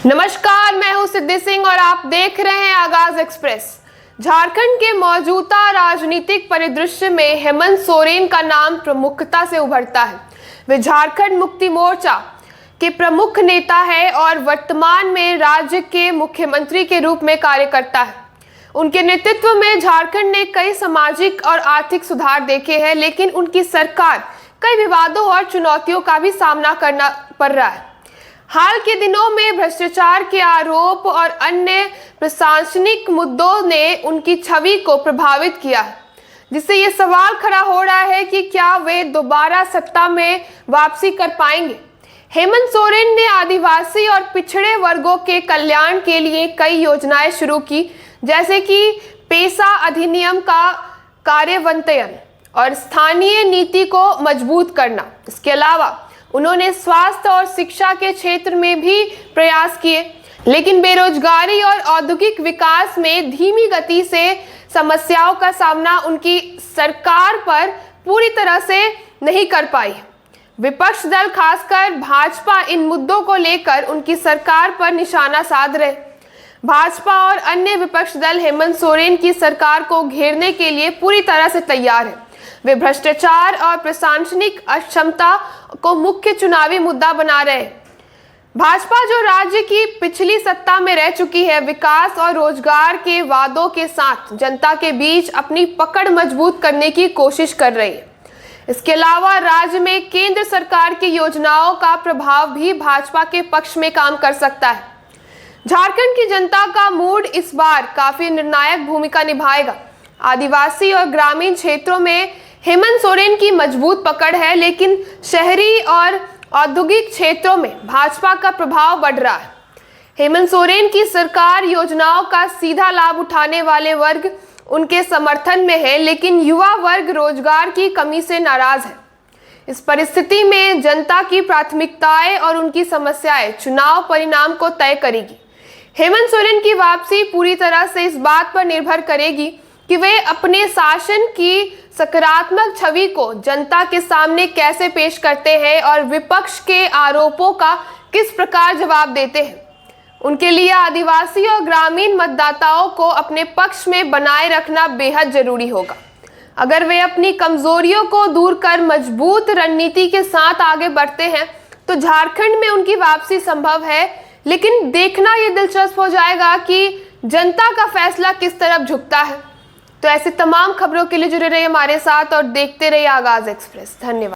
नमस्कार, मैं हूं सिद्धि सिंह और आप देख रहे हैं आगाज एक्सप्रेस। झारखंड के मौजूदा राजनीतिक परिदृश्य में हेमंत सोरेन का नाम प्रमुखता से उभरता है। वे झारखंड मुक्ति मोर्चा के प्रमुख नेता है और वर्तमान में राज्य के मुख्यमंत्री के रूप में कार्य करता है। उनके नेतृत्व में झारखंड ने कई सामाजिक और आर्थिक सुधार देखे हैं, लेकिन उनकी सरकार कई विवादों और चुनौतियों का भी सामना करना पड़ रहा है। हाल के दिनों में भ्रष्टाचार के आरोप और अन्य प्रशासनिक मुद्दों ने उनकी छवि को प्रभावित किया है, जिससे ये सवाल खड़ा हो रहा है कि क्या वे दोबारा सत्ता में वापसी कर पाएंगे। हेमंत सोरेन ने आदिवासी और पिछड़े वर्गों के कल्याण के लिए कई योजनाएं शुरू की, जैसे कि पेसा अधिनियम का कार्यान्वयन और स्थानीय नीति को मजबूत करना। इसके अलावा उन्होंने स्वास्थ्य और शिक्षा के क्षेत्र में भी प्रयास किए, लेकिन बेरोजगारी और औद्योगिक विकास में धीमी गति से समस्याओं का सामना उनकी सरकार पर पूरी तरह से नहीं कर पाई। विपक्ष दल खासकर भाजपा इन मुद्दों को लेकर उनकी सरकार पर निशाना साध रहे। भाजपा और अन्य विपक्ष दल हेमंत सोरेन की सरकार को घेरने के लिए पूरी तरह से तैयार है। वे भ्रष्टाचार और प्रशासनिक अक्षमता को मुख्य चुनावी मुद्दा बना रहे हैं। भाजपा, जो राज्य की पिछली सत्ता में रह चुकी है, विकास और रोजगार के वादों के साथ जनता के बीच अपनी पकड़ मजबूत करने की कोशिश कर रही है। इसके अलावा राज्य में केंद्र सरकार की योजनाओं का प्रभाव भी भाजपा के पक्ष में काम कर सकता है। झारखंड की जनता का मूड इस बार काफी निर्णायक भूमिका निभाएगा। आदिवासी और ग्रामीण क्षेत्रों में हेमंत सोरेन की मजबूत पकड़ है, लेकिन शहरी और औद्योगिक क्षेत्रों में भाजपा का प्रभाव बढ़ रहा है। हेमंत सोरेन की सरकार योजनाओं का सीधा लाभ उठाने वाले वर्ग उनके समर्थन में है, लेकिन युवा वर्ग रोजगार की कमी से नाराज है। इस परिस्थिति में जनता की प्राथमिकताएं और उनकी समस्याएं चुनाव परिणाम को तय करेगी। हेमंत सोरेन की वापसी पूरी तरह से इस बात पर निर्भर करेगी कि वे अपने शासन की सकारात्मक छवि को जनता के सामने कैसे पेश करते हैं और विपक्ष के आरोपों का किस प्रकार जवाब देते हैं। उनके लिए आदिवासी और ग्रामीण मतदाताओं को अपने पक्ष में बनाए रखना बेहद जरूरी होगा। अगर वे अपनी कमजोरियों को दूर कर मजबूत रणनीति के साथ आगे बढ़ते हैं तो झारखंड में उनकी वापसी संभव है, लेकिन देखना यह दिलचस्प हो जाएगा कि जनता का फैसला किस तरफ झुकता है। तो ऐसे तमाम खबरों के लिए जुड़े रहिए हमारे साथ और देखते रहिए आगाज एक्सप्रेस। धन्यवाद।